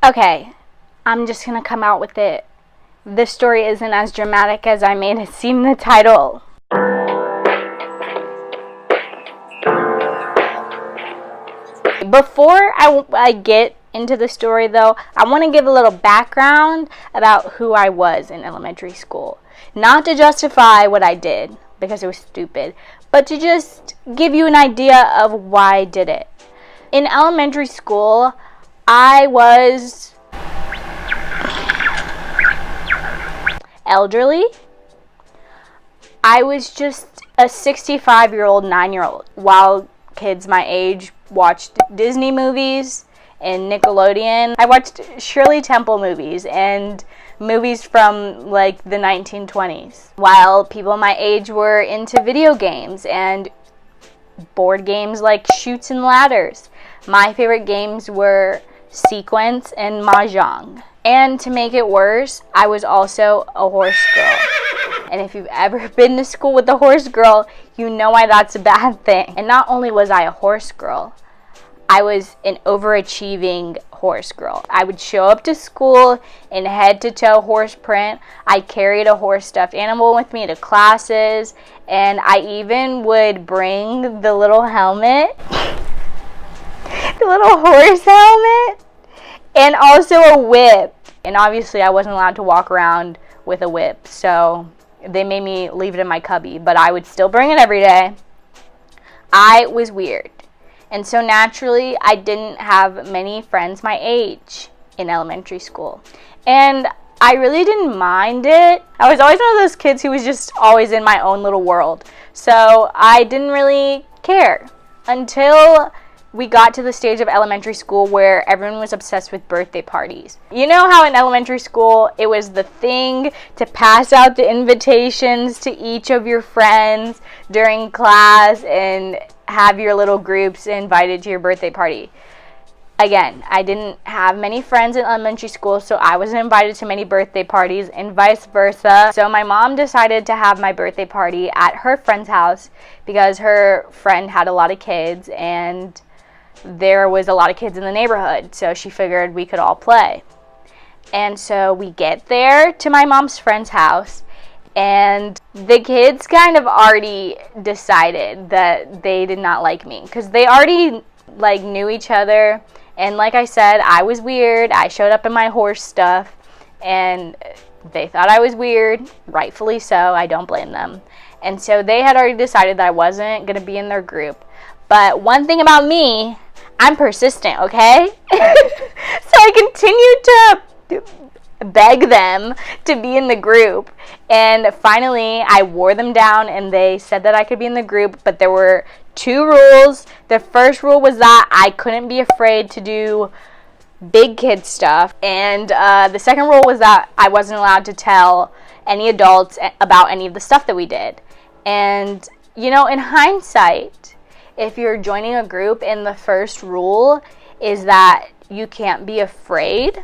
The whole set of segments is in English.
Okay, I'm just gonna come out with it. This story isn't as dramatic as I made it seem in the title. Before I get into the story, though, I want to give a little background about who I was in elementary school. Not to justify what I did, because it was stupid, but to just give you an idea of why I did it. In elementary school, I was elderly. I was just a 65-year-old, 9-year-old, while kids my age watched Disney movies and Nickelodeon. I watched Shirley Temple movies and movies from like the 1920s, while people my age were into video games and board games like Chutes and Ladders. My favorite games were Sequence and Mahjong. And to make it worse, I was also a horse girl. And if you've ever been to school with a horse girl, you know why that's a bad thing. And not only was I a horse girl, I was an overachieving horse girl. I would show up to school in head-to-toe horse print. I carried a horse stuffed animal with me to classes, and I even would bring the little helmet, the little horse helmet, and also a whip. And obviously I wasn't allowed to walk around with a whip, so they made me leave it in my cubby, but I would still bring it every day. I was weird. And so naturally, I didn't have many friends my age in elementary school. And I really didn't mind it. I was always one of those kids who was just always in my own little world. So I didn't really care until we got to the stage of elementary school where everyone was obsessed with birthday parties. You know how in elementary school it was the thing to pass out the invitations to each of your friends during class and have your little groups invited to your birthday party. Again, I didn't have many friends in elementary school, so I wasn't invited to many birthday parties and vice versa. So my mom decided to have my birthday party at her friend's house because her friend had a lot of kids and there was a lot of kids in the neighborhood, so she figured we could all play. And so we get there to my mom's friend's house, and the kids kind of already decided that they did not like me because they already like knew each other. And like I said, I was weird. I showed up in my horse stuff and they thought I was weird, rightfully so. I don't blame them. And so they had already decided that I wasn't going to be in their group. But one thing about me, I'm persistent, okay? So I continued to beg them to be in the group. And finally, I wore them down and they said that I could be in the group, but there were 2 rules. The first rule was that I couldn't be afraid to do big kid stuff. And the second rule was that I wasn't allowed to tell any adults about any of the stuff that we did. And, you know, in hindsight, if you're joining a group and the first rule is that you can't be afraid,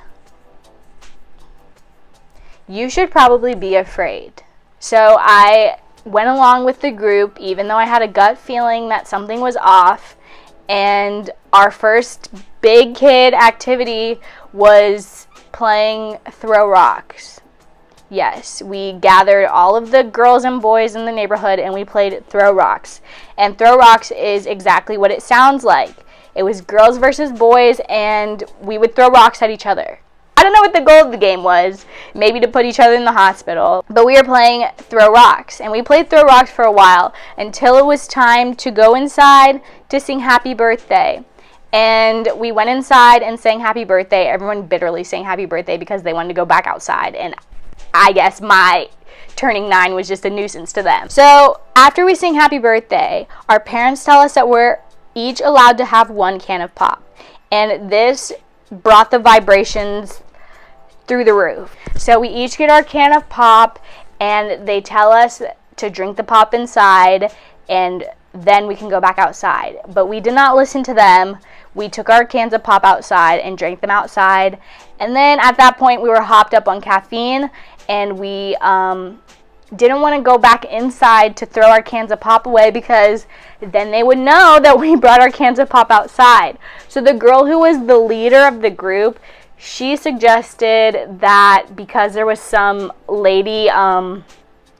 you should probably be afraid. So I went along with the group even though I had a gut feeling that something was off. And our first big kid activity was playing throw rocks. Yes, we gathered all of the girls and boys in the neighborhood and we played throw rocks. And throw rocks is exactly what it sounds like. It was girls versus boys and we would throw rocks at each other. I don't know what the goal of the game was, maybe to put each other in the hospital, but we were playing throw rocks, and we played throw rocks for a while until it was time to go inside to sing happy birthday. And we went inside and sang happy birthday. Everyone bitterly sang happy birthday because they wanted to go back outside, and I guess my turning 9 was just a nuisance to them. So after we sing happy birthday, our parents tell us that we're each allowed to have 1 can of pop, and this brought the vibrations through the roof. So we each get our can of pop and they tell us to drink the pop inside and then we can go back outside. But we did not listen to them. We took our cans of pop outside and drank them outside. And then at that point we were hopped up on caffeine and we didn't want to go back inside to throw our cans of pop away because then they would know that we brought our cans of pop outside. So the girl who was the leader of the group, She suggested that because there was some lady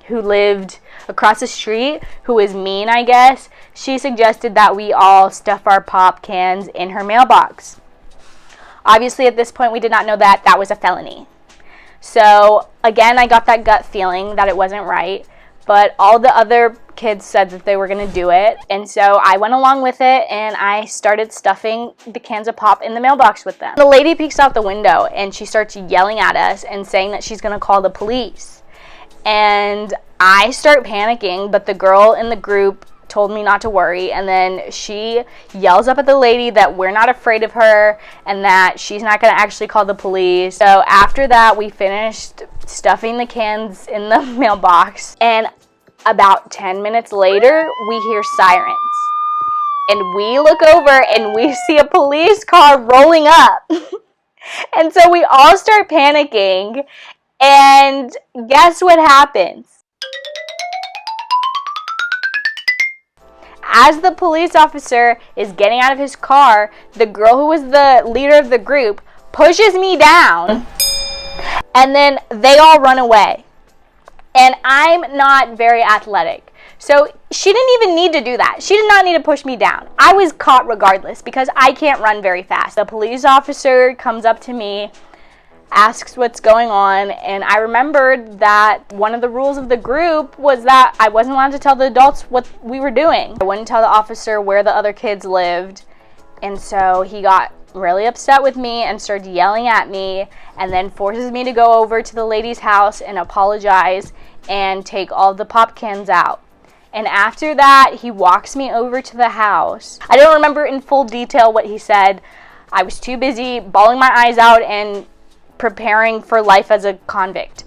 who lived across the street who was mean, I guess, she suggested that we all stuff our pop cans in her mailbox. Obviously, at this point, we did not know that that was a felony. So, again, I got that gut feeling that it wasn't right, but all the other kids said that they were going to do it, and so I went along with it, and I started stuffing the cans of pop in the mailbox with them. The lady peeks out the window, and she starts yelling at us and saying that she's going to call the police. And I start panicking, but the girl in the group told me not to worry, and then she yells up at the lady that we're not afraid of her and that she's not going to actually call the police. So after that, we finished stuffing the cans in the mailbox, and about 10 minutes later, we hear sirens. And we look over and we see a police car rolling up. And so we all start panicking, and guess what happens? As the police officer is getting out of his car, the girl who was the leader of the group pushes me down, and then they all run away. And I'm not very athletic, so she didn't even need to do that. She did not need to push me down. I was caught regardless because I can't run very fast. The police officer comes up to me, asks what's going on, and I remembered that one of the rules of the group was that I wasn't allowed to tell the adults what we were doing. I wouldn't tell the officer where the other kids lived, and so he got really upset with me and started yelling at me, and then forces me to go over to the lady's house and apologize and take all the pop cans out. And after that, he walks me over to the house. I don't remember in full detail what he said. I was too busy bawling my eyes out and preparing for life as a convict.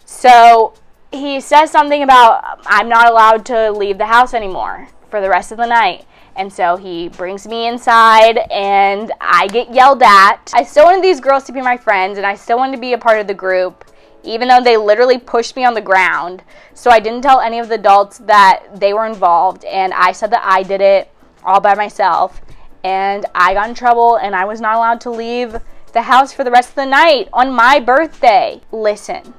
So he says something about I'm not allowed to leave the house anymore for the rest of the night. And so he brings me inside and I get yelled at. I still wanted these girls to be my friends and I still wanted to be a part of the group, even though they literally pushed me on the ground. So I didn't tell any of the adults that they were involved, and I said that I did it all by myself. And I got in trouble and I was not allowed to leave the house for the rest of the night on my birthday. Listen,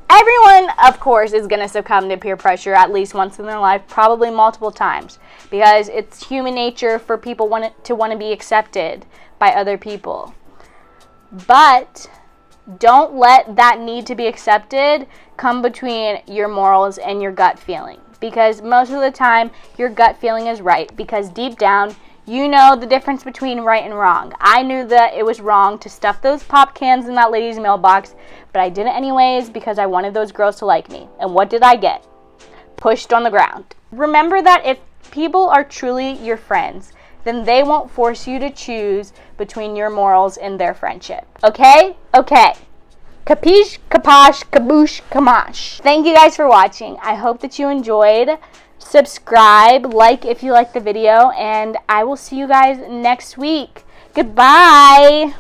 everyone, of course, is going to succumb to peer pressure at least once in their life, probably multiple times, because it's human nature for people to want to be accepted by other people. But don't let that need to be accepted come between your morals and your gut feeling, because most of the time your gut feeling is right, because deep down you know the difference between right and wrong. I knew that it was wrong to stuff those pop cans in that lady's mailbox, but I did it anyways because I wanted those girls to like me. And what did I get? Pushed on the ground. Remember that if people are truly your friends, then they won't force you to choose between your morals and their friendship. Okay? Okay. Capiche, kaposh, kaboosh, kamash. Thank you guys for watching. I hope that you enjoyed. Subscribe, like if you liked the video, and I will see you guys next week. Goodbye!